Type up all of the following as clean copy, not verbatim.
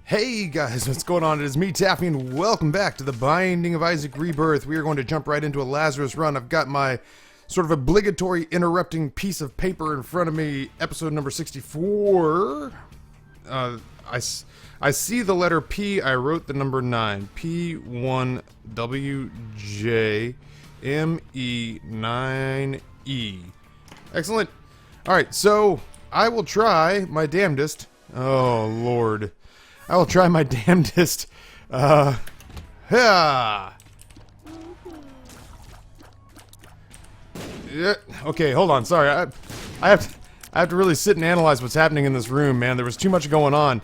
Hey guys, what's going on? It is me, Taffy, and welcome back to the Binding of Isaac Rebirth. We are going to jump right into a Lazarus run. I've got my sort of obligatory interrupting piece of paper in front of me, episode number 64. I see the letter P, I wrote the number 9. P1WJME9E. Excellent. Alright, so I will try my damnedest. Oh, Lord. I will try my damnedest. Yeah. Okay, hold on. Sorry, I have to really sit and analyze what's happening in this room, man. There was too much going on.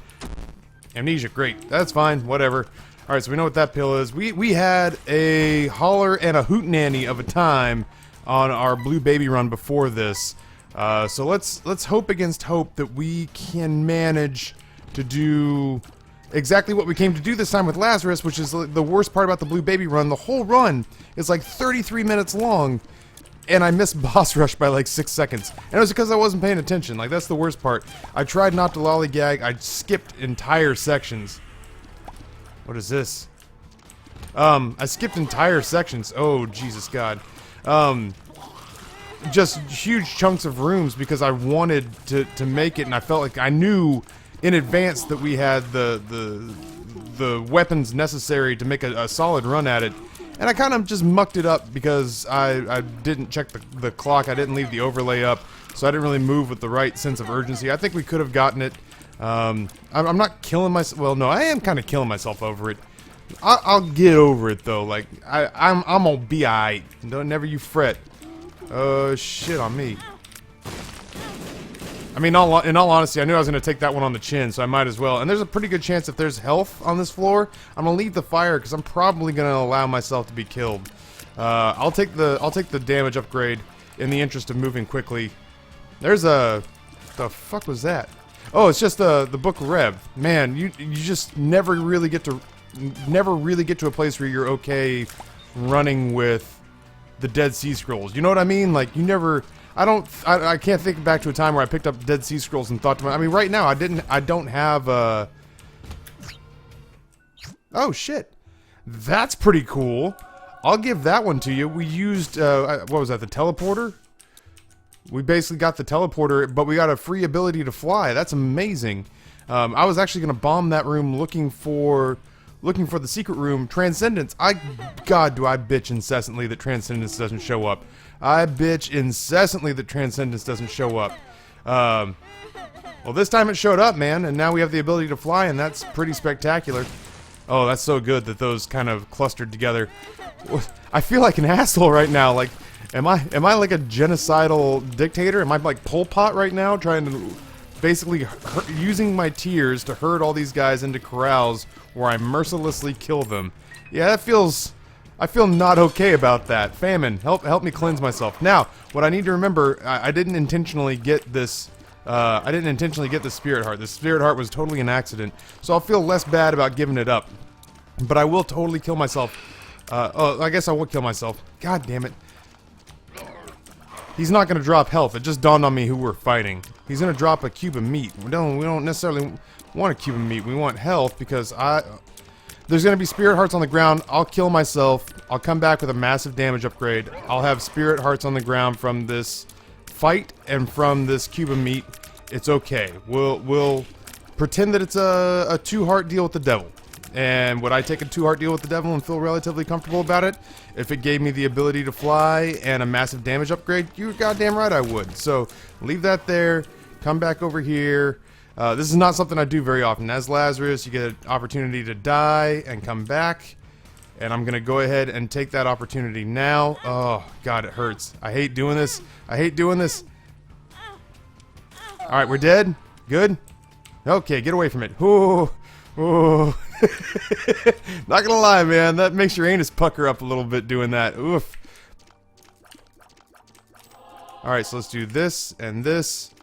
Amnesia, great. That's fine. Whatever. All right, so we know what that pill is. We had a holler and a hootenanny of a time on our blue baby run before this. So let's hope against hope that we can manage to do exactly what we came to do this time with Lazarus, which is the worst part about the blue baby run. The whole run is like 33 minutes long, and I missed boss rush by like 6 seconds. And it was because I wasn't paying attention. Like, that's the worst part. I tried not to lollygag. I skipped entire sections. What is this? I skipped entire sections. Oh, Jesus God. Just huge chunks of rooms because I wanted to make it, and I felt like I knew in advance that we had the weapons necessary to make a solid run at it. And I kind of just mucked it up because I didn't check the clock. I didn't leave the overlay up, so I didn't really move with the right sense of urgency. I think we could have gotten it. I'm not killing myself. Well, no, I am kind of killing myself over it. I'll get over it though. Like I'm gonna be alright. Never you fret. Shit on me. I mean, in all honesty, I knew I was going to take that one on the chin, so I might as well. And there's a pretty good chance if there's health on this floor, I'm going to leave the fire because I'm probably going to allow myself to be killed. I'll take the damage upgrade in the interest of moving quickly. There's a... The fuck was that? Oh, it's just the book Rev. Man, you just never really get to a place where you're okay running with the Dead Sea Scrolls. You know what I mean? Like, you never... I can't think back to a time where I picked up Dead Sea Scrolls and thought to myself, I mean, right now, I don't have, Oh, shit. That's pretty cool. I'll give that one to you. We used, what was that, the teleporter? We basically got the teleporter, but we got a free ability to fly. That's amazing. I was actually going to bomb that room looking for the secret room. Transcendence. God, do I bitch incessantly that Transcendence doesn't show up. I bitch incessantly that Transcendence doesn't show up. Well, this time it showed up, man, and now we have the ability to fly, and that's pretty spectacular. Oh, that's so good that those kind of clustered together. I feel like an asshole right now. Like, am I like a genocidal dictator? Am I like Pol Pot right now, trying to basically using my tears to herd all these guys into corrals where I mercilessly kill them? Yeah, I feel not okay about that. Famine, help me cleanse myself. Now, what I need to remember, I didn't intentionally get this. I didn't intentionally get the spirit heart. The spirit heart was totally an accident, so I'll feel less bad about giving it up. But I will totally kill myself. Oh, I guess I will kill myself. God damn it. He's not gonna drop health. It just dawned on me who we're fighting. He's gonna drop a cube of meat. We don't necessarily want a cube of meat. We want health because there's going to be spirit hearts on the ground. I'll kill myself. I'll come back with a massive damage upgrade. I'll have spirit hearts on the ground from this fight and from this cube of meat. It's okay. We'll pretend that it's a 2-heart deal with the devil. And would I take a 2-heart deal with the devil and feel relatively comfortable about it? If it gave me the ability to fly and a massive damage upgrade, you're goddamn right I would. So leave that there. Come back over here. This is not something I do very often. As Lazarus, you get an opportunity to die and come back. And I'm going to go ahead and take that opportunity now. Oh, God, it hurts. I hate doing this. I hate doing this. Alright, we're dead. Good. Okay, get away from it. Ooh. Ooh. Not gonna lie, man. That makes your anus pucker up a little bit doing that. Oof. Alright, so let's do this and this.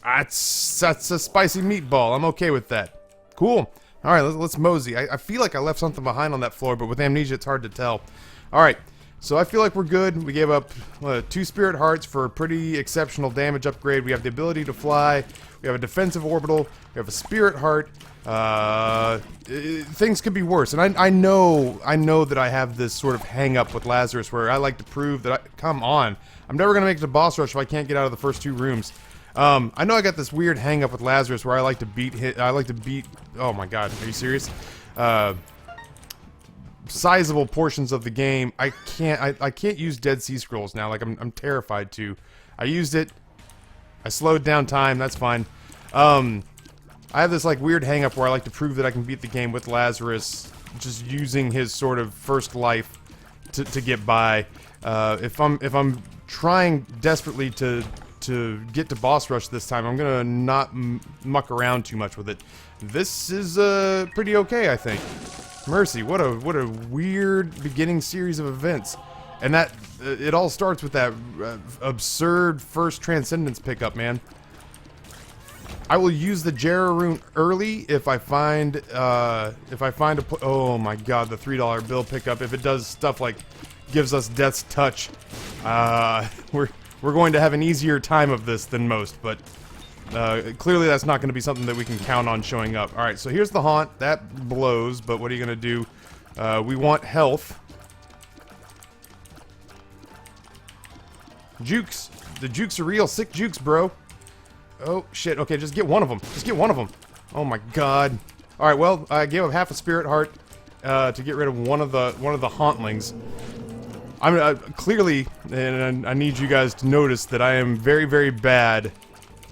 That's a spicy meatball. I'm okay with that. Cool. Alright, let's mosey. I feel like I left something behind on that floor, but with amnesia it's hard to tell. Alright, So I feel like we're good. We gave up 2 spirit hearts for a pretty exceptional damage upgrade. We have the ability to fly. We have a defensive orbital. We have a spirit heart. Things could be worse. And I know that I have this sort of hang up with Lazarus where I like to prove that come on. I'm never going to make it to boss rush if I can't get out of the first 2 rooms. I know I got this weird hang up with Lazarus where I like to beat oh my god, are you serious? Sizable portions of the game. I can't use Dead Sea Scrolls now. Like I'm terrified to. I used it. I slowed down time. That's fine. I have this like weird hang up where I like to prove that I can beat the game with Lazarus, just using his sort of first life to get by. If I'm trying desperately to get to boss rush this time, I'm gonna not muck around too much with it. This is pretty okay, I think. Mercy, what a weird beginning series of events, and that it all starts with that absurd first Transcendence pickup, man. I will use the Jera rune early if I find oh my god, the $3 bill pickup. If it does stuff like gives us Death's Touch, we're going to have an easier time of this than most, but clearly that's not going to be something that we can count on showing up. Alright, so here's the haunt. That blows, but what are you going to do? We want health. Jukes. The jukes are real. Sick jukes, bro. Oh, shit. Okay, just get one of them. Just get one of them. Oh my god. Alright, well, I gave up half a spirit heart to get rid of one of the hauntlings. I'm clearly, and I need you guys to notice that I am very, very bad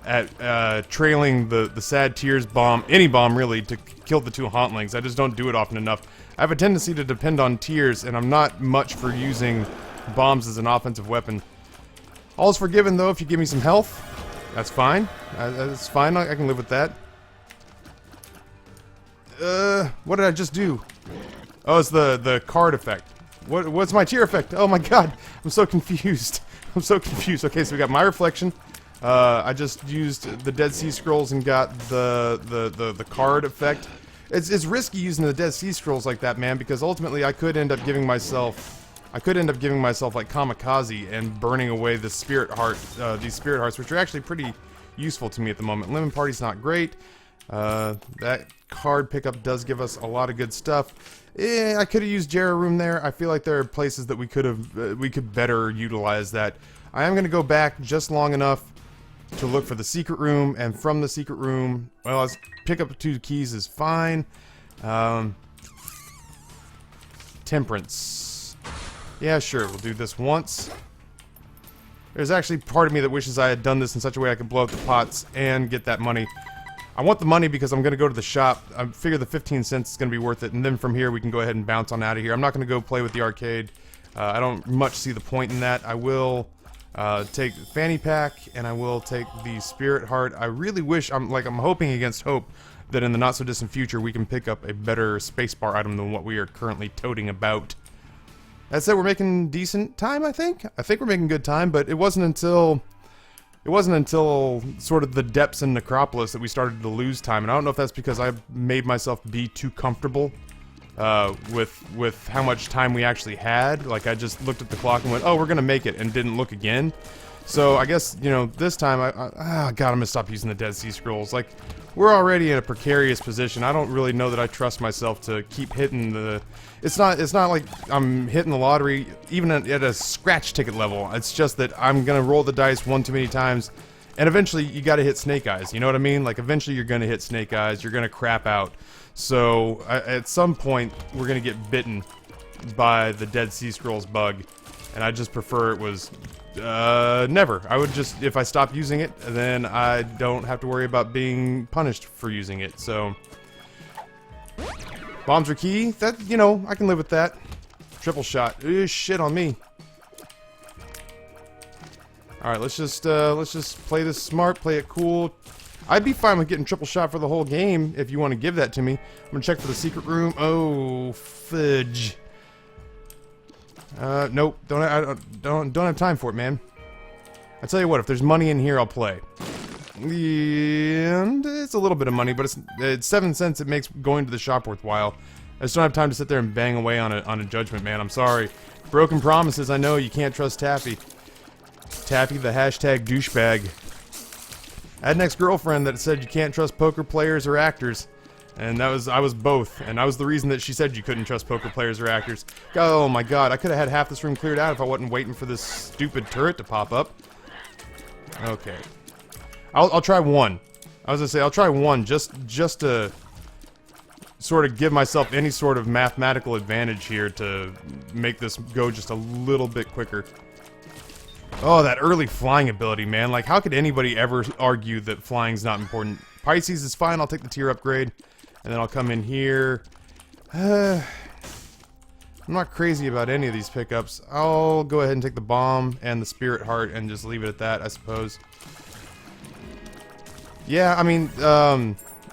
at trailing the Sad Tears bomb, any bomb really, to kill the 2 hauntlings. I just don't do it often enough. I have a tendency to depend on tears, and I'm not much for using bombs as an offensive weapon. All's forgiven though if you give me some health. That's fine. That's fine. I can live with that. What did I just do? Oh, it's the card effect. What's my tear effect? Oh my god, I'm so confused. I'm so confused. Okay, so we got my reflection. I just used the Dead Sea Scrolls and got the card effect. It's risky using the Dead Sea Scrolls like that, man, because ultimately I could end up giving myself like kamikaze and burning away the spirit heart, these spirit hearts, which are actually pretty useful to me at the moment. Lemon Party's not great. That card pickup does give us a lot of good stuff. I could have used Jera Room there. I feel like there are places that we could better utilize that. I am going to go back just long enough to look for the secret room, and from the secret room, well, let's pick up 2 keys is fine. Temperance. Yeah, sure, we'll do this once. There's actually part of me that wishes I had done this in such a way I could blow up the pots and get that money. I want the money because I'm going to go to the shop. I figure the 15 cents is going to be worth it, and then from here we can go ahead and bounce on out of here. I'm not going to go play with the arcade. I don't much see the point in that. I will take the fanny pack, and I will take the spirit heart. I really wish, I'm hoping against hope that in the not so distant future we can pick up a better spacebar item than what we are currently toting about. That said, we're making decent time, I think. I think we're making good time, but it wasn't until sort of the depths in Necropolis that we started to lose time, and I don't know if that's because I made myself be too comfortable with how much time we actually had. Like, I just looked at the clock and went, oh, we're gonna make it, and didn't look again. So I guess, you know, this time God, I'm gonna stop using the Dead Sea Scrolls. Like, we're already in a precarious position. I don't really know that I trust myself to keep hitting the... It's not like I'm hitting the lottery even at a scratch ticket level. It's just that I'm gonna roll the dice one too many times, and eventually you gotta hit Snake Eyes. You know what I mean? Like, eventually you're gonna hit Snake Eyes. You're gonna crap out. So at some point we're gonna get bitten by the Dead Sea Scrolls bug, and I just prefer it was never. I would just, if I stop using it, then I don't have to worry about being punished for using it. So bombs are key. That, you know, I can live with that. Triple shot. Shit on me. All right, let's just play this smart, play it cool. I'd be fine with getting triple shot for the whole game if you want to give that to me. I'm gonna check for the secret room. Oh, fudge. Nope. Don't have time for it, man. I tell you what, if there's money in here, I'll play. And it's a little bit of money, but it's 7 cents. It makes going to the shop worthwhile. I just don't have time to sit there and bang away on a judgment, man. I'm sorry. Broken promises, I know. You can't trust Taffy. Taffy, the hashtag douchebag. I had an ex-girlfriend that said you can't trust poker players or actors. And I was both. And I was the reason that she said you couldn't trust poker players or actors. Oh my god, I could have had half this room cleared out if I wasn't waiting for this stupid turret to pop up. Okay. I'll try one. I was gonna say, I'll try one just to sort of give myself any sort of mathematical advantage here to make this go just a little bit quicker. Oh, that early flying ability, man. Like, how could anybody ever argue that flying's not important? Pisces is fine, I'll take the tier upgrade. And then I'll come in here. I'm not crazy about any of these pickups. I'll go ahead and take the bomb and the spirit heart and just leave it at that, I suppose. Yeah, I mean,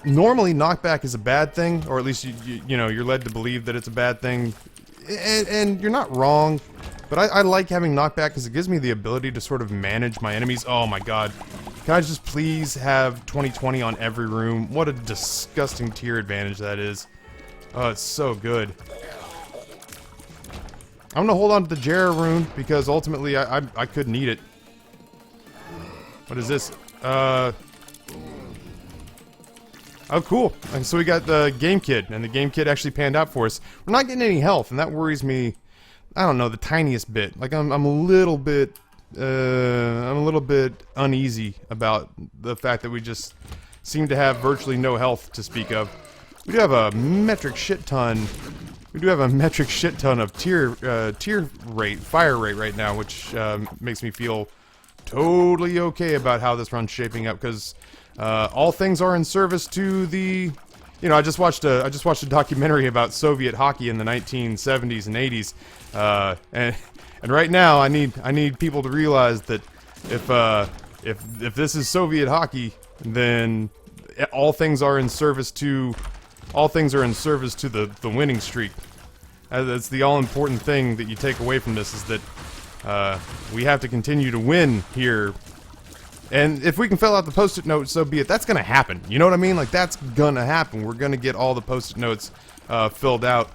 normally knockback is a bad thing, or at least you know, you're led to believe that it's a bad thing. And you're not wrong, but I like having knockback because it gives me the ability to sort of manage my enemies. Oh my god. Can I just please have 20/20 on every room? What a disgusting tier advantage that is. Oh, it's so good. I'm gonna hold on to the Jera rune because ultimately I could need it. What is this? Oh, cool. And so we got the game kit, and the game kit actually panned out for us. We're not getting any health, and that worries me. I don't know, the tiniest bit. Like I'm a little bit uneasy about the fact that we just seem to have virtually no health to speak of. We do have a metric shit ton. We do have a metric shit ton of tier rate, fire rate right now, which makes me feel totally okay about how this run's shaping up. Because all things are in service to the. You know, I just watched a documentary about Soviet hockey in the 1970s and 80s, and right now I need people to realize that if this is Soviet hockey, then all things are in service to the winning streak. That's the all important thing that you take away from this, is that we have to continue to win here. And if we can fill out the post-it notes, so be it. That's gonna happen. You know what I mean? Like, that's gonna happen. We're gonna get all the post-it notes filled out,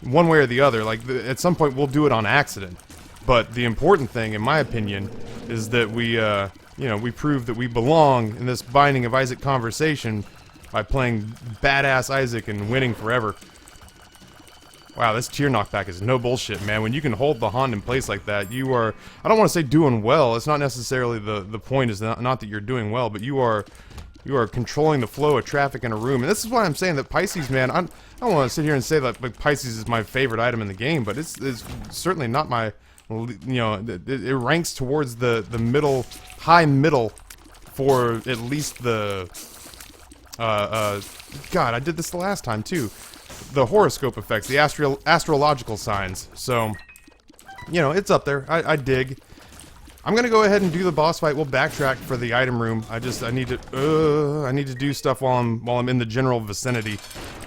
one way or the other. Like, at some point, we'll do it on accident. But the important thing, in my opinion, is that we, you know, we prove that we belong in this Binding of Isaac conversation by playing badass Isaac and winning forever. Wow, this tier knockback is no bullshit, man. When you can hold the Hond in place like that, you are, I don't want to say doing well. It's not necessarily the point is not that you're doing well, but you are controlling the flow of traffic in a room. And this is why I'm saying that Pisces, man, I don't want to sit here and say that like, Pisces is my favorite item in the game, but it's certainly not my, you know, it ranks towards the middle, high middle for at least the, God, I did this the last time too. The horoscope effects, the astrological signs. So, you know, it's up there. I dig. I'm gonna go ahead and do the boss fight. We'll backtrack for the item room. I need to do stuff while I'm in the general vicinity.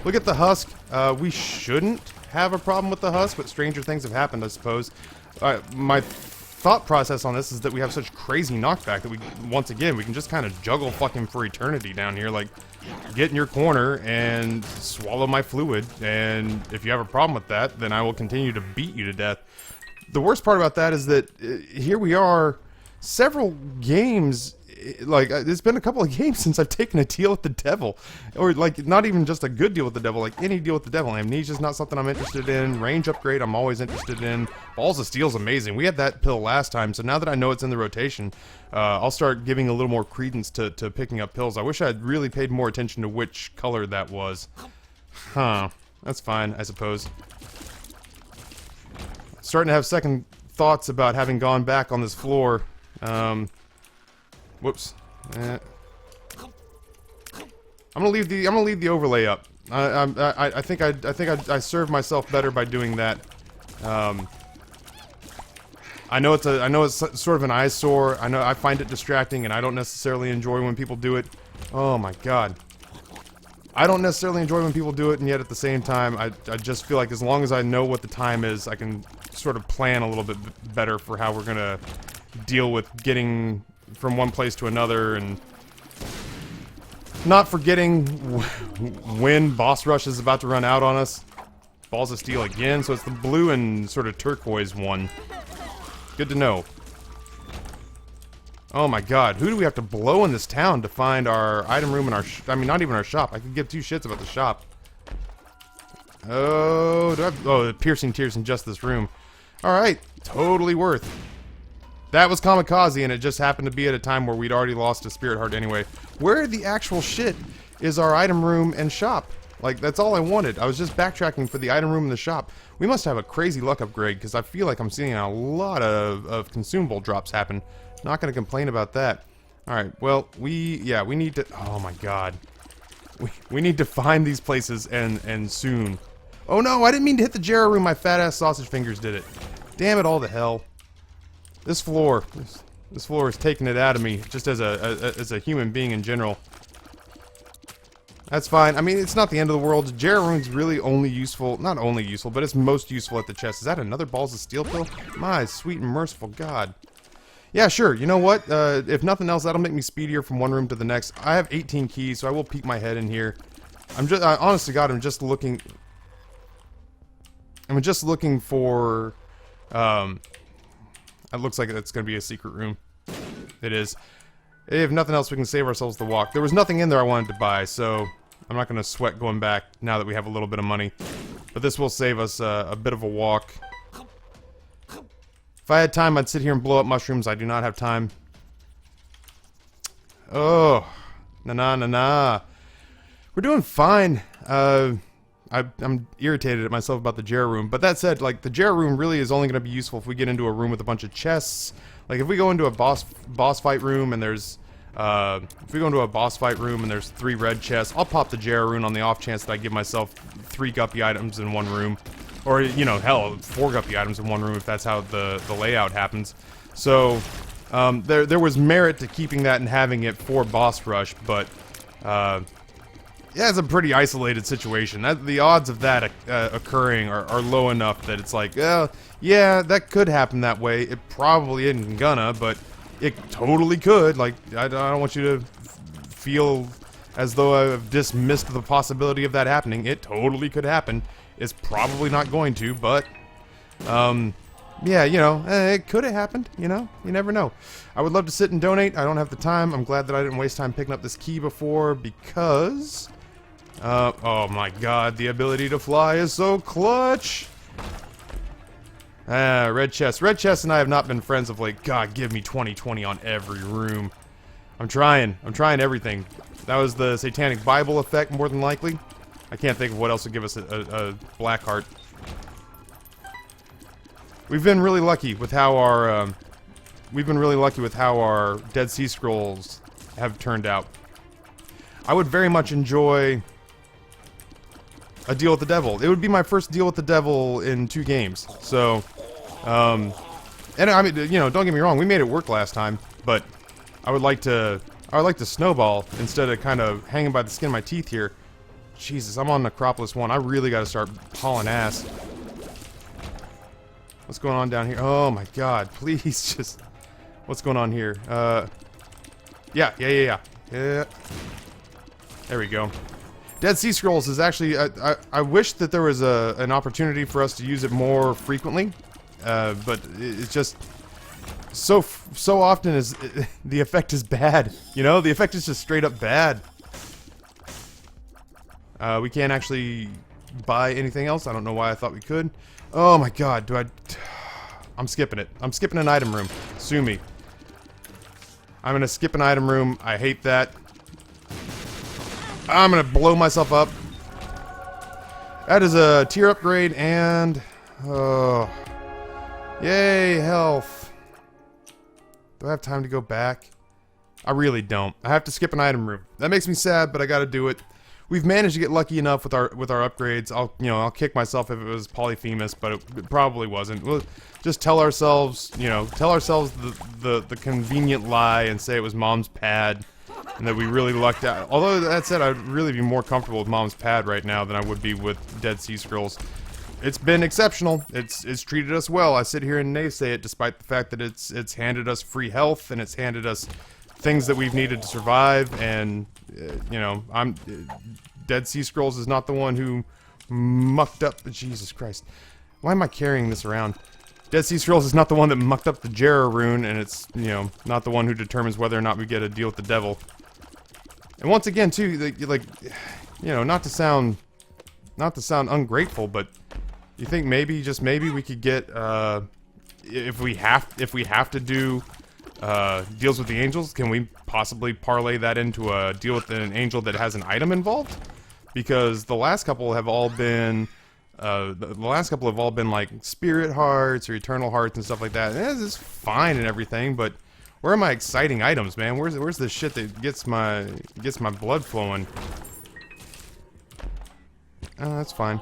Look at the husk. We shouldn't have a problem with the husk, but stranger things have happened, I suppose. My thought process on this is that we have such crazy knockback that we can just kind of juggle fucking for eternity down here. Like, get in your corner and swallow my fluid, and if you have a problem with that, then I will continue to beat you to death. The worst part about that is that here we are, several games, like, it's been a couple of games since I've taken a deal with the devil. Or, like, not even just a good deal with the devil, like, any deal with the devil. Amnesia's not something I'm interested in. Range upgrade, I'm always interested in. Balls of Steel's amazing. We had that pill last time, so now that I know it's in the rotation, I'll start giving a little more credence to picking up pills. I wish I had really paid more attention to which color that was. Huh. That's fine, I suppose. Starting to have second thoughts about having gone back on this floor. Whoops. I'm gonna leave the overlay up. I think I served myself better by doing that. I know it's sort of an eyesore. I know I find it distracting, and I don't necessarily enjoy when people do it. Oh my god. I don't necessarily enjoy when people do it, and yet at the same time, I just feel like as long as I know what the time is, I can sort of plan a little bit better for how we're gonna deal with getting from one place to another, and not forgetting when boss rush is about to run out on us. Balls of steel again, so it's the blue and sort of turquoise one. Good to know. Oh my god, who do we have to blow in this town to find our item room and our I mean, not even our shop. I could give two shits about the shop. Oh, the piercing tears in just this room. Alright, totally worth. That was kamikaze, and it just happened to be at a time where we'd already lost a spirit heart anyway. Where the actual shit is our item room and shop? Like, that's all I wanted. I was just backtracking for the item room and the shop. We must have a crazy luck upgrade, because I feel like I'm seeing a lot of consumable drops happen. Not going to complain about that. Alright, well, we need to... Oh my god. We need to find these places, and soon. Oh no, I didn't mean to hit the Jarrah room. My fat-ass sausage fingers did it. Damn it all to hell. This floor is taking it out of me, just as a human being in general. That's fine. I mean, it's not the end of the world. Jarrah room's really only useful, not only useful, but it's most useful at the chest. Is that another balls of steel pill? My sweet and merciful god. Yeah, sure. You know what? If nothing else, that'll make me speedier from one room to the next. I have 18 keys, so I will peek my head in here. Honest to God, I'm just looking for, it looks like it's going to be a secret room. It is. If nothing else, we can save ourselves the walk. There was nothing in there I wanted to buy, so I'm not going to sweat going back now that we have a little bit of money. But this will save us a bit of a walk. If I had time, I'd sit here and blow up mushrooms. I do not have time. Oh. Na-na-na-na. We're doing fine. I'm irritated at myself about the Jarrah room. But that said, like, the Jarrah room really is only going to be useful if we get into a room with a bunch of chests. Like, if we go into a boss fight room and there's... if we go into a boss fight room and there's 3 red chests, I'll pop the Jarrah room on the off chance that I give myself 3 guppy items in one room. Or, you know, hell, 4 guppy items in one room if that's how the layout happens. So, there was merit to keeping that and having it for boss rush, but, yeah, it's a pretty isolated situation. The odds of that occurring are low enough that it's like, yeah, that could happen that way. It probably isn't gonna, but it totally could. Like, I don't want you to feel as though I've dismissed the possibility of that happening. It totally could happen. It's probably not going to, but, yeah, you know, it could have happened, you know? You never know. I would love to sit and donate. I don't have the time. I'm glad that I didn't waste time picking up this key before, because... oh my god, the ability to fly is so clutch! Red chest. Red chest and I have not been friends of late. God, give me 20/20 on every room. I'm trying everything. That was the Satanic Bible effect, more than likely. I can't think of what else would give us a black heart. We've been really lucky with how our, Dead Sea Scrolls have turned out. I would very much enjoy a deal with the devil. It would be my first deal with the devil in 2 games. So, and I mean, you know, don't get me wrong, we made it work last time, but I would like to snowball instead of kind of hanging by the skin of my teeth here. Jesus, I'm on Necropolis 1. I really got to start hauling ass. What's going on down here? Oh my god, please just... What's going on here? Yeah. There we go. Dead Sea Scrolls is actually... I wish that there was an opportunity for us to use it more frequently. But it's just... So often is... the effect is bad. You know? The effect is just straight up bad. We can't actually buy anything else. I don't know why I thought we could. Oh my god, I'm skipping it. I'm skipping an item room. Sue me. I'm gonna skip an item room. I hate that. I'm gonna blow myself up. That is a tier upgrade and... oh. Yay, health. Do I have time to go back? I really don't. I have to skip an item room. That makes me sad, but I gotta do it. We've managed to get lucky enough with our upgrades. I'll kick myself if it was Polyphemus, but it probably wasn't. We'll just tell ourselves, the convenient lie and say it was Mom's pad, and that we really lucked out. Although that said, I'd really be more comfortable with Mom's pad right now than I would be with Dead Sea Scrolls. It's been exceptional. It's treated us well. I sit here and naysay it, despite the fact that it's handed us free health and it's handed us things that we've needed to survive, and Dead Sea Scrolls is not the one who mucked up. Jesus Christ. Why am I carrying this around? Dead Sea Scrolls is not the one that mucked up the Jera rune, and it's, you know, not the one who determines whether or not we get a deal with the devil. And once again, too, like, you know, not to sound ungrateful, but you think maybe, just maybe, we could get, if we have to do deals with the angels, can we possibly parlay that into a deal with an angel that has an item involved? Because the last couple have all been, like spirit hearts or eternal hearts and stuff like that. And this is fine and everything, but where are my exciting items, man? Where's the shit that gets my blood flowing? Oh, that's fine.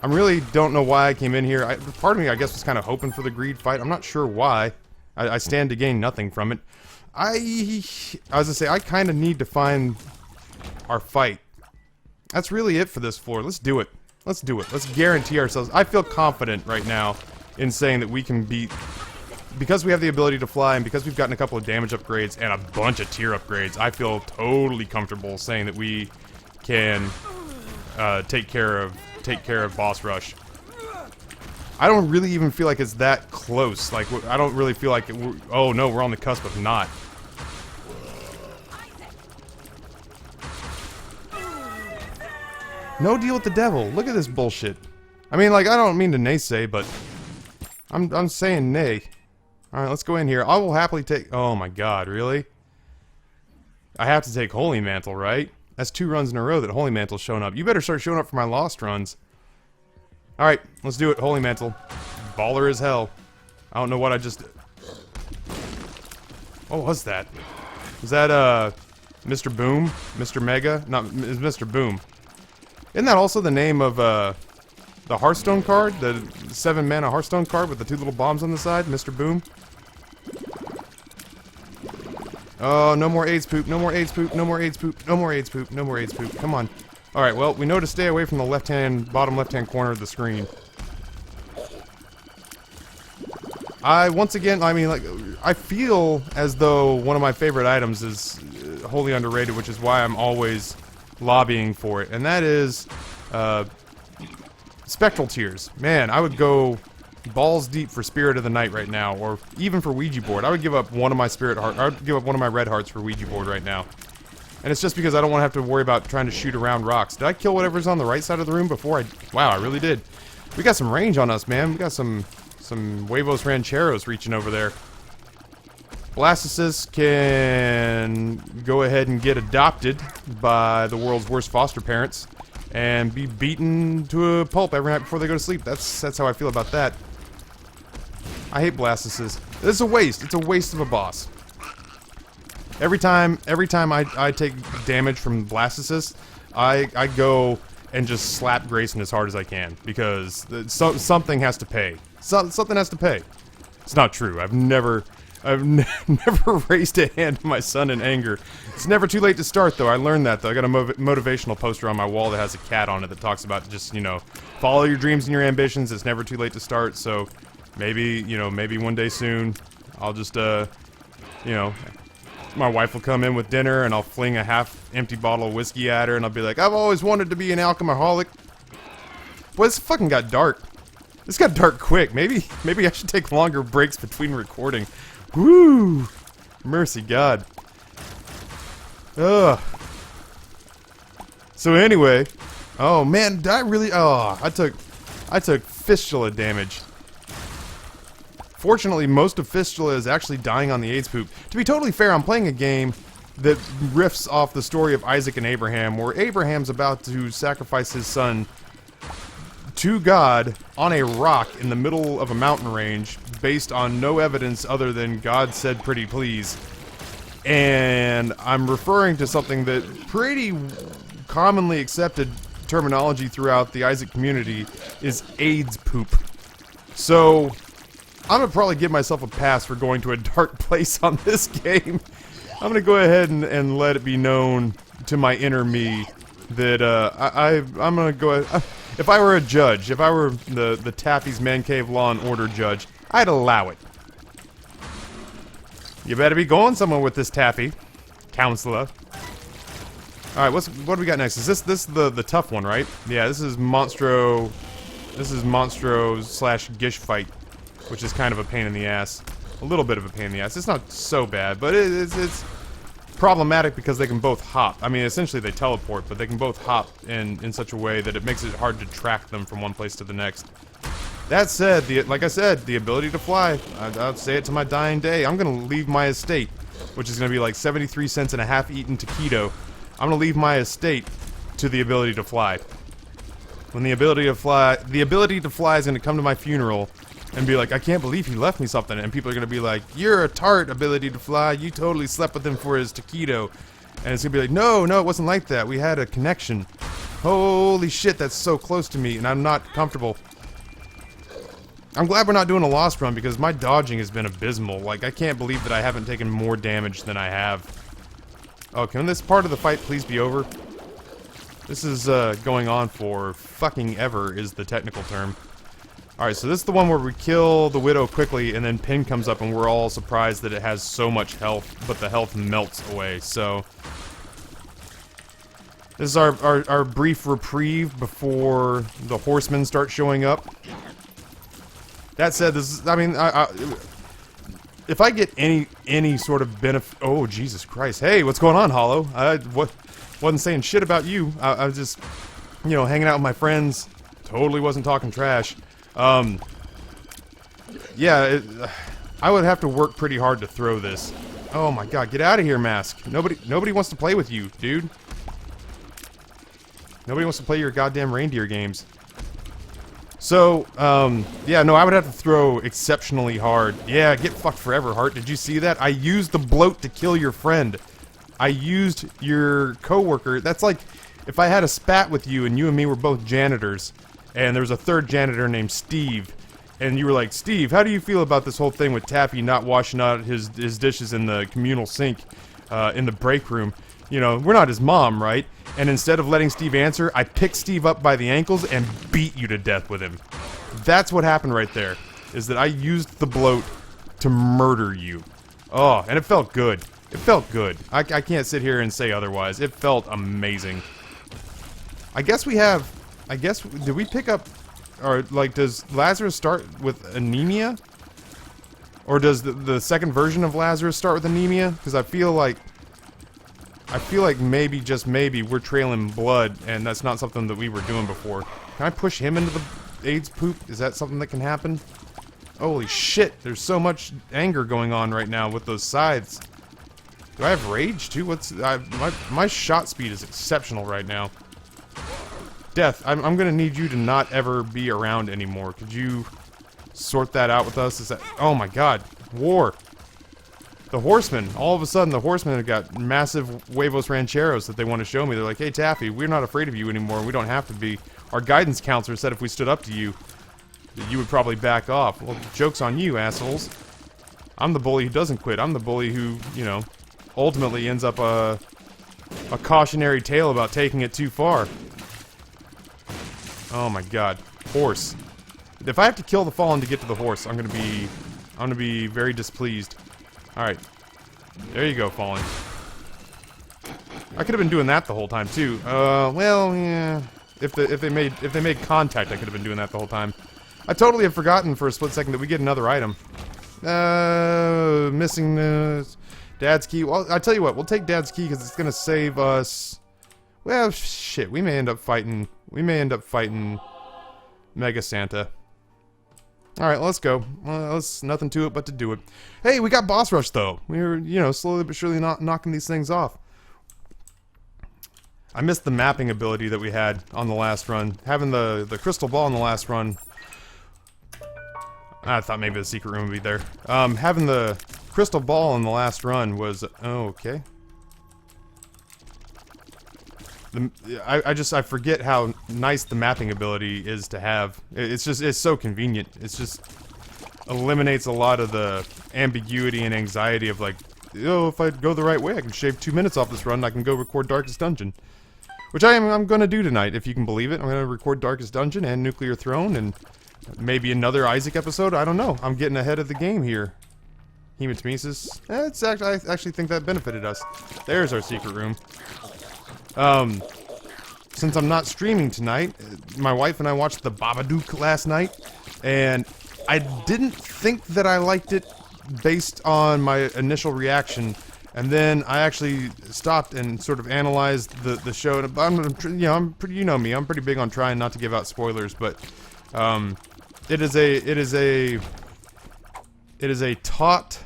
I really don't know why I came in here. Part of me, I guess, was kind of hoping for the greed fight. I'm not sure why. I stand to gain nothing from it. I was gonna say, I kind of need to find our fight. That's really it for this floor. Let's do it. Let's do it. Let's guarantee ourselves. I feel confident right now in saying that we can beat, because we have the ability to fly and because we've gotten a couple of damage upgrades and a bunch of tier upgrades. I feel totally comfortable saying that we can take care of boss rush. I don't really even feel like it's that close. Like, I don't really feel like oh no, we're on the cusp of not. No deal with the devil. Look at this bullshit. I mean, like, I don't mean to naysay, but I'm saying nay. Alright, let's go in here. I will happily take... Oh my god, really? I have to take Holy Mantle, right? That's 2 runs in a row that Holy Mantle's shown up. You better start showing up for my lost runs. Alright, let's do it. Holy Mantle. Baller as hell. I don't know what I just... What was that? Was that, Mr. Boom? Mr. Mega? Not... It's Mr. Boom. Isn't that also the name of, the Hearthstone card? The 7-mana Hearthstone card with the 2 little bombs on the side? Mr. Boom? Oh, no more AIDS poop, no more AIDS poop, no more AIDS poop, no more AIDS poop, no more AIDS poop. Come on. Alright, well, we know to stay away from the bottom left-hand corner of the screen. Once again, I mean, like, I feel as though one of my favorite items is wholly underrated, which is why I'm always lobbying for it, and that is, Spectral Tears. Man, I would go balls deep for Spirit of the Night right now, or even for Ouija board. I would give up one of my spirit heart. I would give up one of my red hearts for Ouija board right now. And it's just because I don't want to have to worry about trying to shoot around rocks. Did I kill whatever's on the right side of the room before I... Wow, I really did. We got some range on us, man. We got some huevos rancheros reaching over there. Blastocysts can go ahead and get adopted by the world's worst foster parents and be beaten to a pulp every night before they go to sleep. That's how I feel about that. I hate Blastocysts. This is a waste. It's a waste of a boss. Every time I take damage from Blastocysts, I go and just slap Grayson as hard as I can because something has to pay. Something has to pay. It's not true. I've never raised a hand to my son in anger. It's never too late to start, though. I learned that, though. I got a motivational poster on my wall that has a cat on it that talks about just, you know, follow your dreams and your ambitions. It's never too late to start. So maybe, you know, maybe one day soon, I'll just, you know, my wife will come in with dinner and I'll fling a half-empty bottle of whiskey at her and I'll be like, I've always wanted to be an alcoholic. Boy, this fucking got dark. This got dark quick. Maybe I should take longer breaks between recording. Woo! Mercy God. Ugh. So anyway, oh man, did I really? Oh, I took fistula damage. Fortunately, most of fistula is actually dying on the AIDS poop. To be totally fair, I'm playing a game that riffs off the story of Isaac and Abraham, where Abraham's about to sacrifice his son to God on a rock in the middle of a mountain range based on no evidence other than God said pretty please. And I'm referring to something that pretty commonly accepted terminology throughout the Isaac community is AIDS poop. So I'm gonna probably give myself a pass for going to a dark place on this game. I'm gonna go ahead and let it be known to my inner me that I'm gonna go ahead. If I were a judge, if I were the TaffysManCave Law and Order judge, I'd allow it. You better be going somewhere with this Taffy, counselor. Alright, what do we got next? Is this the tough one, right? Yeah, this is Monstro... This is Monstro / Gish fight, which is kind of a pain in the ass. A little bit of a pain in the ass. It's not so bad, but it's problematic because they can both hop. I mean, essentially they teleport, but they can both hop in such a way that it makes it hard to track them from one place to the next. That said, like I said, the ability to fly, I'll say it to my dying day, I'm going to leave my estate, which is going to be like 73 cents and a half eaten taquito. I'm going to leave my estate to the ability to fly. When the ability to fly is going to come to my funeral and be like, I can't believe he left me something, and people are going to be like, you're a tart, ability to fly, you totally slept with him for his taquito. And it's going to be like, no, it wasn't like that, we had a connection. Holy shit, that's so close to me, and I'm not comfortable. I'm glad we're not doing a lost run, because my dodging has been abysmal. Like, I can't believe that I haven't taken more damage than I have. Oh, can this part of the fight please be over? This is going on for fucking ever, is the technical term. Alright, so this is the one where we kill the Widow quickly, and then Pin comes up and we're all surprised that it has so much health, but the health melts away, so... This is our brief reprieve before the horsemen start showing up. That said, this is, I mean, if I get any sort of benefit... Oh, Jesus Christ. Hey, what's going on, Hollow? I wasn't saying shit about you. I was just, you know, hanging out with my friends. Totally wasn't talking trash. Yeah, I would have to work pretty hard to throw this. Oh my god, get out of here, Mask. Nobody wants to play with you, dude. Nobody wants to play your goddamn reindeer games. So, yeah, no, I would have to throw exceptionally hard. Yeah, get fucked forever, Heart. Did you see that? I used the bloat to kill your friend. I used your coworker. That's like if I had a spat with you and you and me were both janitors, and there was a third janitor named Steve, and you were like, Steve, how do you feel about this whole thing with Taffy not washing out his dishes in the communal sink in the break room? You know, we're not his mom, right? And instead of letting Steve answer, I picked Steve up by the ankles and beat you to death with him. That's what happened right there, is that I used the bloat to murder you. Oh, and it felt good. It felt good. I can't sit here and say otherwise. It felt amazing. I guess did we pick up, or like, does Lazarus start with anemia? Or does the second version of Lazarus start with anemia? Because I feel like maybe, just maybe, we're trailing blood, and that's not something that we were doing before. Can I push him into the AIDS poop? Is that something that can happen? Holy shit, there's so much anger going on right now with those scythes. Do I have rage too? My shot speed is exceptional right now. Death, I'm gonna need you to not ever be around anymore. Could you sort that out with us? Is that... Oh my god. War. The horsemen. All of a sudden, the horsemen have got massive huevos rancheros that they want to show me. They're like, hey, Taffy, we're not afraid of you anymore. We don't have to be. Our guidance counselor said if we stood up to you, that you would probably back off. Well, joke's on you, assholes. I'm the bully who doesn't quit. I'm the bully who, you know, ultimately ends up a cautionary tale about taking it too far. Oh my god. Horse. If I have to kill the fallen to get to the horse, I'm gonna be very displeased. Alright. There you go, fallen. I could have been doing that the whole time too. Well, yeah. If they made contact, I could have been doing that the whole time. I totally have forgotten for a split second that we get another item. Missing Dad's key. Well, I tell you what, we'll take Dad's key because it's gonna save us. Well, shit, we may end up fighting Mega Santa. Alright, let's go. There's nothing to it but to do it. Hey, we got boss rush though. We were, you know, slowly but surely not knocking these things off. I missed the mapping ability that we had on the last run. Having the crystal ball in the last run. I thought maybe the secret room would be there. Having the crystal ball in the last run was... Oh, okay. I forget how nice the mapping ability is to have. It's so convenient. It's just eliminates a lot of the ambiguity and anxiety of like, oh, if I go the right way, I can shave 2 minutes off this run, and I can go record Darkest Dungeon. Which I'm gonna do tonight, if you can believe it. I'm gonna record Darkest Dungeon and Nuclear Throne, and maybe another Isaac episode. I don't know. I'm getting ahead of the game here. Hematemesis. I actually think that benefited us. There's our secret room. Since I'm not streaming tonight, my wife and I watched The Babadook last night, and I didn't think that I liked it based on my initial reaction, and then I actually stopped and sort of analyzed the show. And I'm pretty, you know me, I'm pretty big on trying not to give out spoilers, but it is a taut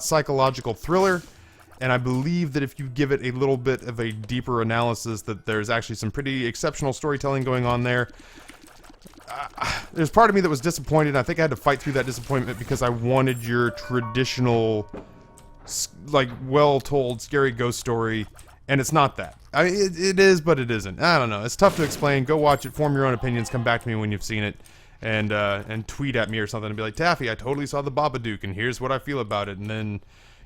psychological thriller. And I believe that if you give it a little bit of a deeper analysis, that there's actually some pretty exceptional storytelling going on there. There's part of me that was disappointed. I think I had to fight through that disappointment because I wanted your traditional, like, well-told, scary ghost story, and it's not that. I mean, it is, but it isn't. I don't know. It's tough to explain. Go watch it, form your own opinions, come back to me when you've seen it, and tweet at me or something and be like, Taffy, I totally saw the Babadook, and here's what I feel about it, and then...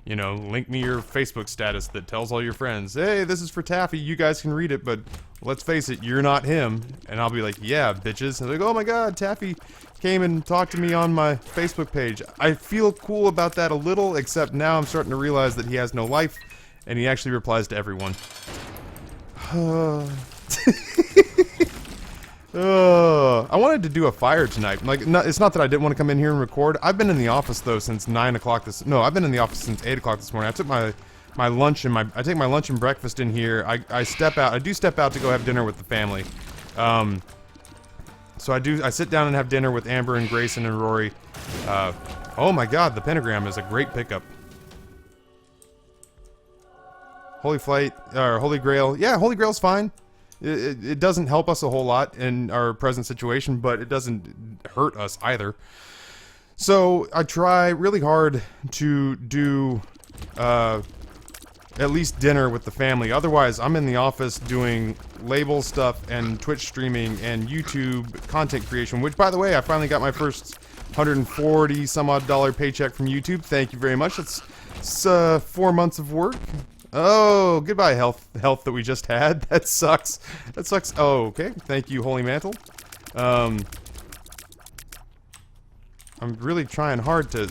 you know, link me your Facebook status that tells all your friends, hey, this is for Taffy, you guys can read it, but let's face it, you're not him. And I'll be like, yeah, bitches. And they're like, oh my god, Taffy came and talked to me on my Facebook page. I feel cool about that a little, except now I'm starting to realize that he has no life, and he actually replies to everyone. I wanted to do a fire tonight. Like, no, it's not that I didn't want to come in here and record. I've been in the office though since 9 o'clock I've been in the office since 8 o'clock this morning. I took my lunch and I take my lunch and breakfast in here. I step out. I do step out to go have dinner with the family. So I sit down and have dinner with Amber and Grayson and Rory. Oh my god, the pentagram is a great pickup. Holy Flight, or Holy Grail. Yeah, Holy Grail's fine. It doesn't help us a whole lot in our present situation, but it doesn't hurt us either. So I try really hard to do at least dinner with the family. Otherwise, I'm in the office doing label stuff and Twitch streaming and YouTube content creation, which, by the way, I finally got my first $140 some odd paycheck from YouTube. Thank you very much. It's 4 months of work. Oh, goodbye health that we just had. That sucks. That sucks. Oh, okay. Thank you, Holy Mantle. I'm really trying hard to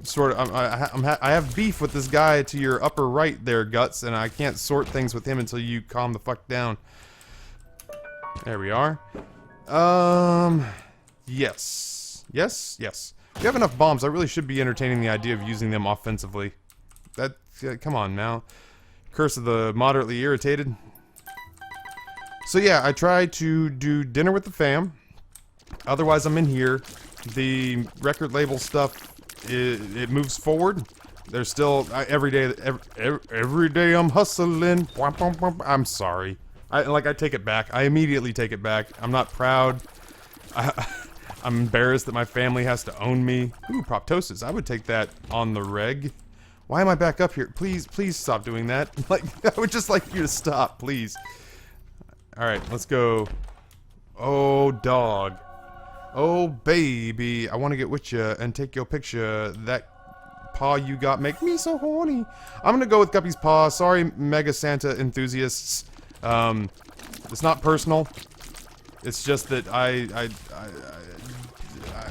sort of... I have beef with this guy to your upper right there, Guts, and I can't sort things with him until you calm the fuck down. There we are. Yes. Yes, yes. If you have enough bombs, I really should be entertaining the idea of using them offensively. That... come on, now. Curse of the moderately irritated. So yeah, I try to do dinner with the fam. Otherwise, I'm in here. The record label stuff, it moves forward. There's still every day I'm hustling. I'm sorry. I take it back. I immediately take it back. I'm not proud. I'm embarrassed that my family has to own me. Ooh, proptosis. I would take that on the reg. Why am I back up here? Please, please stop doing that. Like, I would just like you to stop, please. Alright, let's go. Oh, dog. Oh, baby. I want to get with you and take your picture. That paw you got make me so horny. I'm gonna go with Guppy's paw. Sorry, Mega Santa enthusiasts. It's not personal. It's just that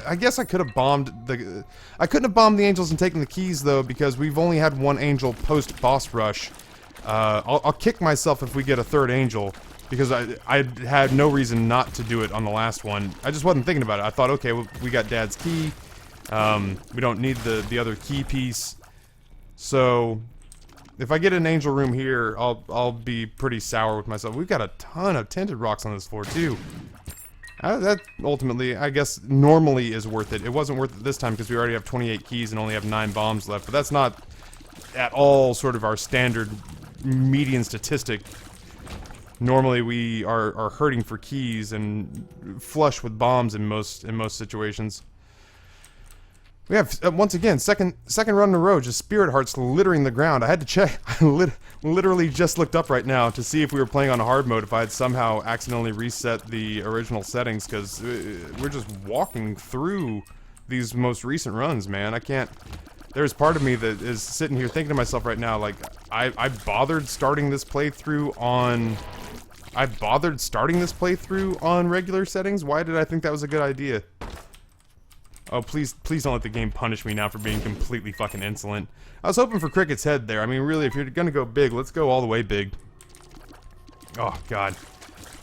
I guess I could have bombed the... I couldn't have bombed the angels and taken the keys, though, because we've only had one angel post-boss rush. I'll kick myself if we get a third angel, because I had no reason not to do it on the last one. I just wasn't thinking about it. I thought, okay, we got Dad's key. We don't need the other key piece. So, if I get an angel room here, I'll be pretty sour with myself. We've got a ton of tinted rocks on this floor, too. That ultimately, I guess, normally is worth it. It wasn't worth it this time because we already have 28 keys and only have 9 bombs left. But that's not at all sort of our standard median statistic. Normally we are hurting for keys and flush with bombs in most situations. We have, once again, second run in a row, just spirit hearts littering the ground. I had to check. I literally just looked up right now to see if we were playing on hard mode, if I had somehow accidentally reset the original settings, because we're just walking through these most recent runs, man. I can't... There's part of me that is sitting here thinking to myself right now, like, I bothered starting this playthrough on... regular settings? Why did I think that was a good idea? Oh, please don't let the game punish me now for being completely fucking insolent. I was hoping for Cricket's head there. I mean, really, if you're gonna go big, let's go all the way big. Oh God,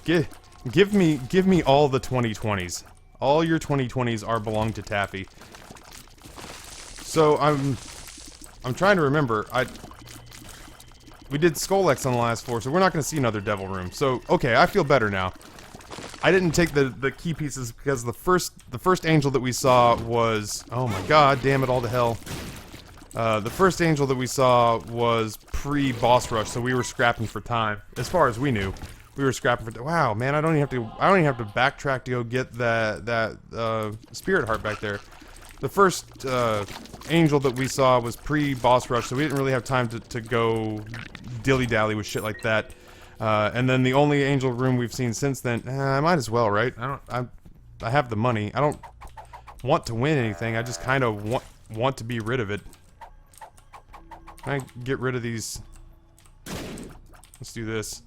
give me all the 2020s. All your 2020s are belong to Taffy. So I'm trying to remember. We did Skolex on the last floor, so we're not going to see another devil room. So okay, I feel better now. I didn't take the key pieces because the first angel that we saw was, oh my God, damn it all to hell. The first angel that we saw was pre-boss rush, so we were scrapping for time. As far as we knew, we were scrapping for. Wow, man, I don't even have to backtrack to go get that spirit heart back there. The first angel that we saw was pre-boss rush, so we didn't really have time to go dilly-dally with shit like that. And then the only angel room we've seen since then, I might as well, right? I have the money. I don't want to win anything. I just kind of want to be rid of it. Can I get rid of these? Let's do this.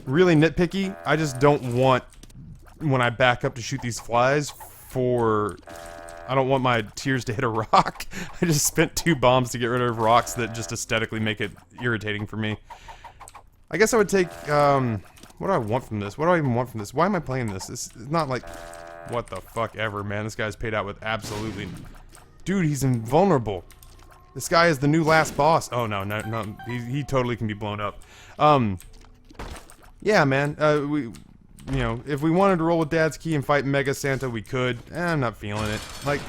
Really nitpicky. I just don't want, when I back up to shoot these flies, I don't want my tears to hit a rock. I just spent 2 bombs to get rid of rocks that just aesthetically make it irritating for me. I guess I would take, what do I want from this? What do I even want from this? Why am I playing this? This is not like, what the fuck ever, man. This guy's paid out with absolutely... Dude, he's invulnerable. This guy is the new last boss. Oh, no, he totally can be blown up. Yeah, man, you know, if we wanted to roll with Dad's Key and fight Mega Santa, we could. I'm not feeling it. Like,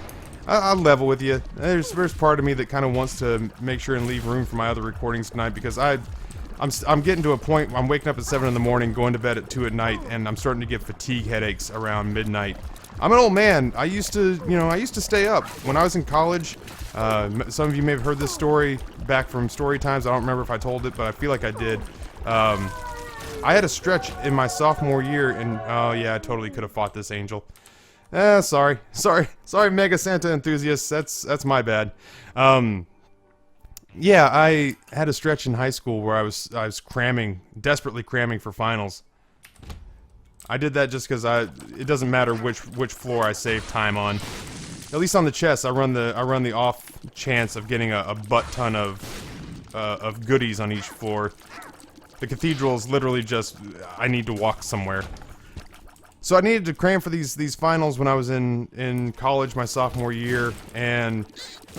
I'll level with you. There's part of me that kind of wants to make sure and leave room for my other recordings tonight because I'm getting to a point. I'm waking up at 7 in the morning, going to bed at 2 at night, and I'm starting to get fatigue headaches around midnight. I'm an old man. I used to stay up when I was in college. Some of you may have heard this story back from story times. I don't remember if I told it, but I feel like I did. I had a stretch in my sophomore year, and oh yeah, I totally could have fought this angel. Sorry, Mega Santa enthusiasts. That's my bad. Yeah, I had a stretch in high school where I was cramming, desperately cramming for finals. I did that just because it doesn't matter which floor I save time on. At least on the chess, I run the off chance of getting a butt ton of goodies on each floor. The cathedral is literally just, I need to walk somewhere. So I needed to cram for these finals when I was in college my sophomore year, and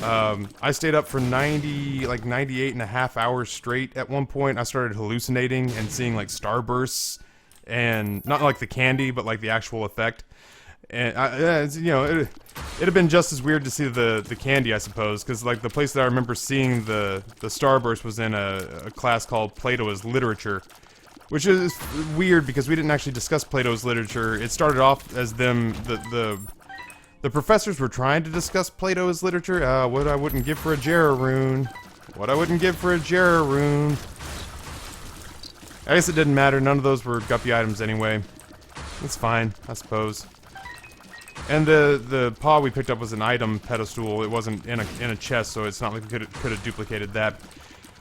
I stayed up for 98 and a half hours straight. At one point, I started hallucinating and seeing like starbursts, and not like the candy, but like the actual effect. And you know, it'd have been just as weird to see the candy, I suppose, because like the place that I remember seeing the starburst was in a class called Plato as Literature, which is weird because we didn't actually discuss Plato's literature. It started off as the professors were trying to discuss Plato as literature. What I wouldn't give for a Jera rune. What I wouldn't give for a Jera rune. I guess it didn't matter. None of those were guppy items anyway. It's fine, I suppose. And the paw we picked up was an item pedestal. It wasn't in a chest, so it's not like we could have duplicated that.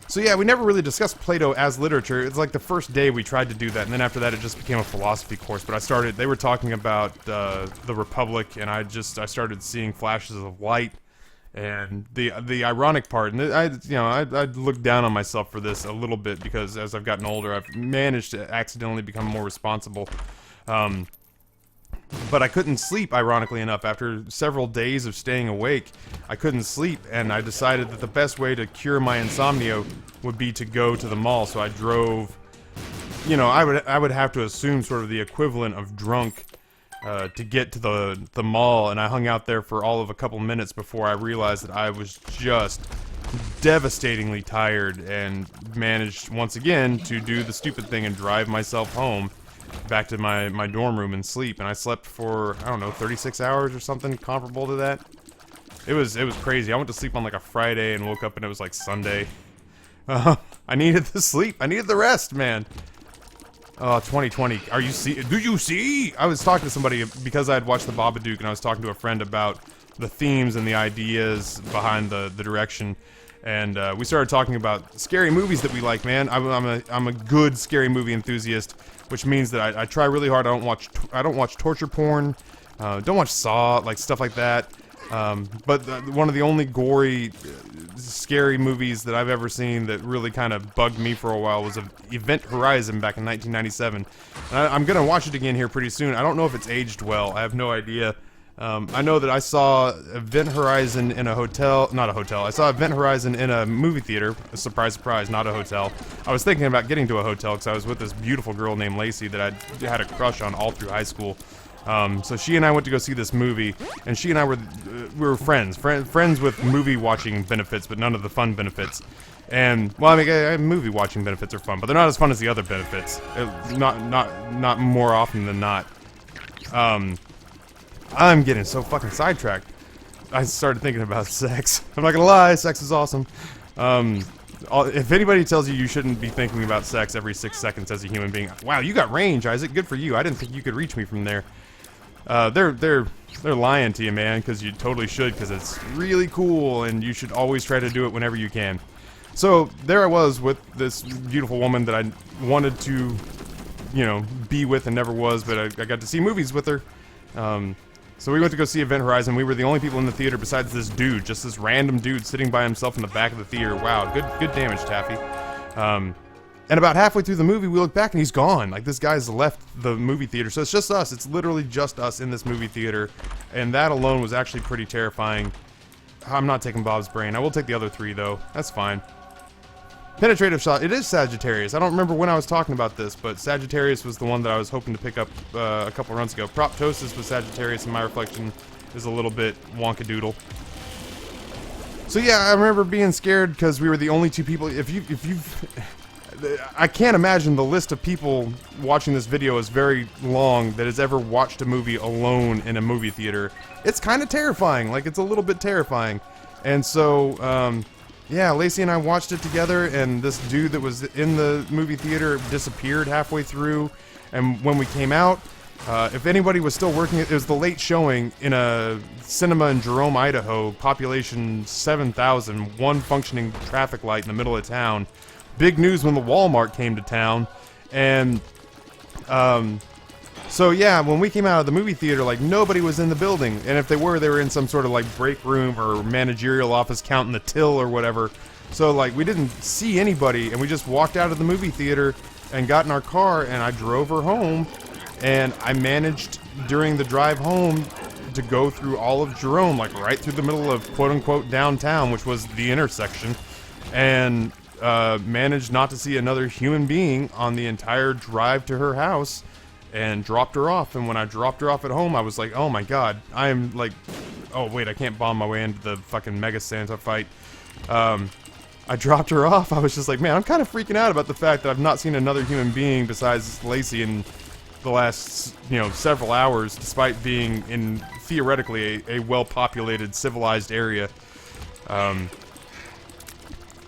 So yeah, we never really discussed Plato as literature. It's like the first day we tried to do that, and then after that it just became a philosophy course. But they were talking about the Republic, and I started seeing flashes of light. And the ironic part, and I looked down on myself for this a little bit because as I've gotten older, I've managed to accidentally become more responsible. But I couldn't sleep, ironically enough. After several days of staying awake, I couldn't sleep, and I decided that the best way to cure my insomnia would be to go to the mall. So I drove, you know, I would have to assume sort of the equivalent of drunk to get to the mall, and I hung out there for all of a couple minutes before I realized that I was just devastatingly tired and managed once again to do the stupid thing and drive myself home back to my dorm room and sleep. And I slept for, I don't know, 36 hours or something comparable to that. It was crazy. I went to sleep on like a Friday and woke up and it was like Sunday. I needed the sleep. I needed the rest, man. Oh, 2020. Do you see? I was talking to somebody because I had watched the Babadook, and I was talking to a friend about the themes and the ideas behind the direction. And we started talking about scary movies that we like, man. I'm a good scary movie enthusiast, which means that I try really hard. I don't watch torture porn. Don't watch Saw, like stuff like that. But one of the only gory, scary movies that I've ever seen that really kind of bugged me for a while was Event Horizon back in 1997. And I'm gonna watch it again here pretty soon. I don't know if it's aged well. I have no idea. I know that I saw Event Horizon in a hotel, not a hotel. I saw Event Horizon in a movie theater. Surprise, surprise, not a hotel. I was thinking about getting to a hotel because I was with this beautiful girl named Lacey that I had a crush on all through high school. So she and I went to go see this movie, and she and I were friends with movie watching benefits, but none of the fun benefits. And well, I mean, movie watching benefits are fun, but they're not as fun as the other benefits. Not more often than not. I'm getting so fucking sidetracked. I started thinking about sex. I'm not gonna lie, sex is awesome. If anybody tells you you shouldn't be thinking about sex every 6 seconds as a human being, wow, you got range, Isaac. Good for you. I didn't think you could reach me from there. They're lying to you, man, because you totally should, because it's really cool, and you should always try to do it whenever you can. So there I was with this beautiful woman that I wanted to, you know, be with and never was, but I got to see movies with her. So we went to go see Event Horizon. We were the only people in the theater besides this dude, just this random dude sitting by himself in the back of the theater. Wow, good damage, Taffy. And about halfway through the movie, we look back and he's gone. Like, this guy's left the movie theater. So it's just us. It's literally just us in this movie theater. And that alone was actually pretty terrifying. I'm not taking Bob's brain. I will take the other 3, though. That's fine. Penetrative shot. It is Sagittarius. I don't remember when I was talking about this, but Sagittarius was the one that I was hoping to pick up a couple runs ago. Proptosis was Sagittarius, and my reflection is a little bit wonkadoodle. So yeah, I remember being scared because we were the only 2 people. I can't imagine the list of people watching this video is very long that has ever watched a movie alone in a movie theater. It's kind of terrifying. Like, it's a little bit terrifying. And so, yeah, Lacey and I watched it together, and this dude that was in the movie theater disappeared halfway through. And when we came out, if anybody was still working, it was the late showing in a cinema in Jerome, Idaho, population 7,000, one functioning traffic light in the middle of town. Big news when the Walmart came to town. And so yeah, when we came out of the movie theater, like, nobody was in the building, and if they were in some sort of like break room or managerial office counting the till or whatever. So like, we didn't see anybody, and we just walked out of the movie theater and got in our car, and I drove her home, and I managed during the drive home to go through all of Jerome, like right through the middle of quote unquote downtown, which was the intersection, and managed not to see another human being on the entire drive to her house, and dropped her off. And when I dropped her off at home, I was like, oh my god, I'm like, oh wait, I can't bomb my way into the fucking Mega Santa fight. I dropped her off. I was just like, man, I'm kind of freaking out about the fact that I've not seen another human being besides Lacey in the last, several hours, despite being in theoretically a well-populated, civilized area.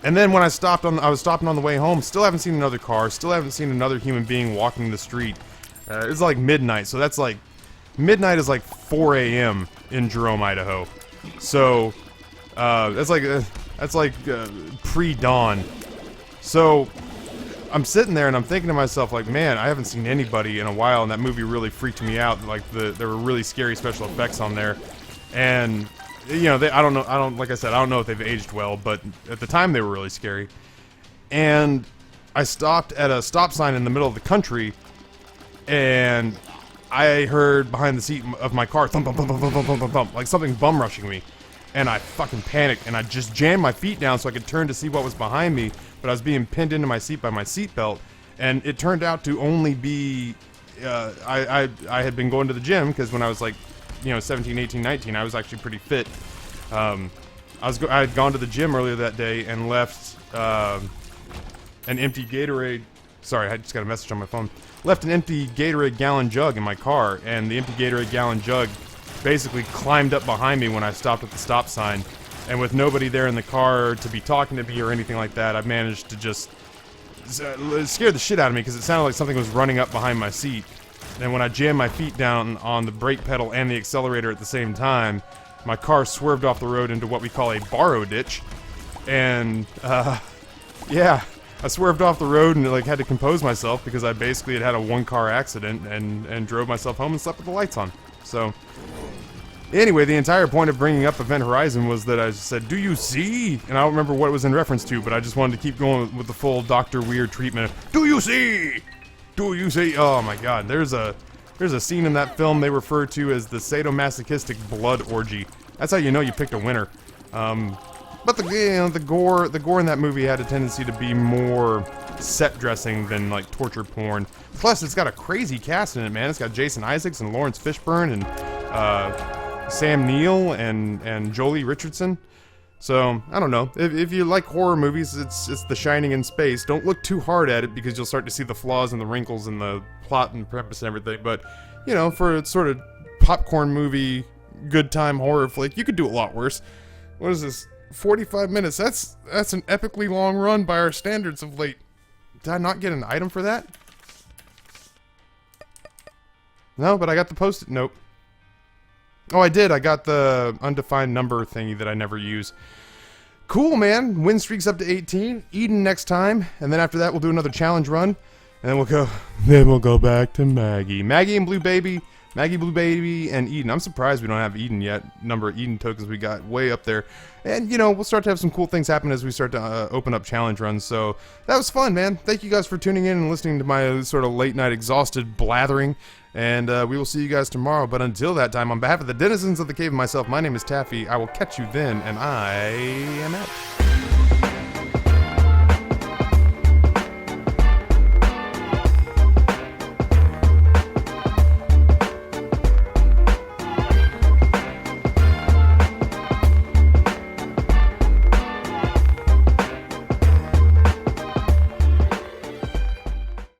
And then when I was stopping on the way home, still haven't seen another car, still haven't seen another human being walking the street. It was like midnight, so that's like, midnight is like 4 a.m. in Jerome, Idaho. So, that's like pre-dawn. So, I'm sitting there and I'm thinking to myself, like, man, I haven't seen anybody in a while, and that movie really freaked me out. Like, there were really scary special effects on there. And, like I said, I don't know if they've aged well, but at the time they were really scary. And I stopped at a stop sign in the middle of the country, and I heard behind the seat of my car, thump, thump, thump, thump, thump, thump, thump, thump, like something bum rushing me. And I fucking panicked, and I just jammed my feet down so I could turn to see what was behind me, but I was being pinned into my seat by my seatbelt, and it turned out to only be, I had been going to the gym, because when I was like, 17, 18, 19, I was actually pretty fit. I had gone to the gym earlier that day and left an empty Gatorade, sorry, I just got a message on my phone, left an empty Gatorade gallon jug in my car, and the empty Gatorade gallon jug basically climbed up behind me when I stopped at the stop sign, and with nobody there in the car to be talking to me or anything like that, I managed to just scare the shit out of me, because it sounded like something was running up behind my seat. And when I jammed my feet down on the brake pedal and the accelerator at the same time, my car swerved off the road into what we call a borrow ditch, and yeah, I swerved off the road and had to compose myself, because I basically had a one-car accident and drove myself home and slept with the lights on. So, Anyway, the entire point of bringing up Event Horizon was that I said, "Do you see?" And I don't remember what it was in reference to, but I just wanted to keep going with the full Dr. Weird treatment. Do you see? Do you see? Oh my God, there's a scene in that film they refer to as the sadomasochistic blood orgy. That's how you know you picked a winner. But the gore in that movie had a tendency to be more set dressing than like torture porn. Plus, it's got a crazy cast in it, man. It's got Jason Isaacs and Lawrence Fishburne and Sam Neill and Jolie Richardson. So I don't know. If you like horror movies, it's The Shining in space. Don't look too hard at it because you'll start to see the flaws and the wrinkles in the plot and premise and everything. But you know, for a sort of popcorn movie, good time horror flick, you could do a lot worse. What is this? 45 minutes. That's an epically long run by our standards of late. Did I not get an item for that? No, but I got the post-it note. Oh, I did. I got the undefined number thingy that I never use. Cool, man. Win streak's up to 18. Eden next time, and then after that we'll do another challenge run, and then we'll go back to Maggie. Maggie and Blue Baby. Maggie, Blue Baby, and Eden. I'm surprised we don't have Eden yet. Number of Eden tokens we got way up there. And, you know, we'll start to have some cool things happen as we start to open up challenge runs. So, that was fun, man. Thank you guys for tuning in and listening to my sort of late night exhausted blathering. And we will see you guys tomorrow. But until that time, on behalf of the denizens of the cave and myself, my name is Taffy. I will catch you then, and I am out.